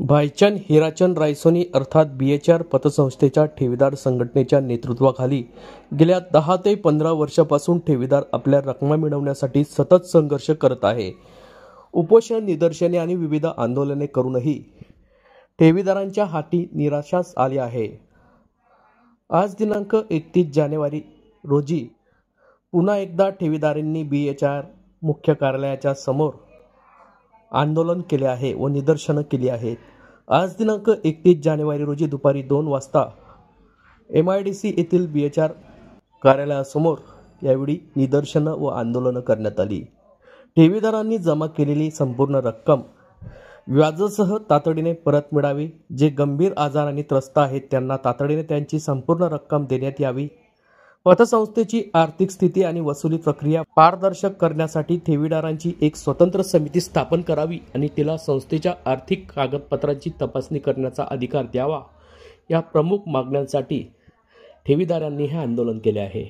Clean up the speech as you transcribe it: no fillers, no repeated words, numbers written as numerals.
भाईचंद हिराचंद रायसोनी अर्थात BHR पतसंस्थेच्या ठेवीदार संघटनेच्या नेतृत्वाखाली गेल्या 10 ते 15 वर्षापासून ठेवीदार आपल्या रकमा मिळवण्यासाठी सतत संघर्ष करत आहे। उपोषण, निदर्शने आणि विविध आंदोलने करूनही ठेवीदारांच्या हाती निराशाच आली आहे। आज दिनांक 31 जानेवारी रोजी पुन्हा एकदा ठेवीदारांनी BHR मुख्य कार्यालयाच्या समोर आंदोलन केले आहे व निदर्शनं केली आहेत। आज दिनांक 31 जानेवारी रोजी दुपारी 2 वाजता MIDC येथील BHR कार्यालयासमोर यावेळी निदर्शनं व आंदोलनं करण्यात आली। ठेवीदारांनी जमा केलेली संपूर्ण रक्कम व्याजासह तातडीने परत मिळावी। जे गंभीर आजाराने त्रस्त आहेत त्यांना तातडीने त्यांची संपूर्ण रक्कम देण्यात यावी। पतसंस्थेची आर्थिक स्थिती आणि वसुली प्रक्रिया पारदर्शक करण्यासाठी ठेवीदारांची एक स्वतंत्र समिती स्थापन करावी आणि तिला संस्थेच्या आर्थिक कागदपत्रांची तपासणी करण्याचा अधिकार द्यावा। या प्रमुख मागण्यांसाठी ठेवीदारांनी हे आंदोलन केले आहे।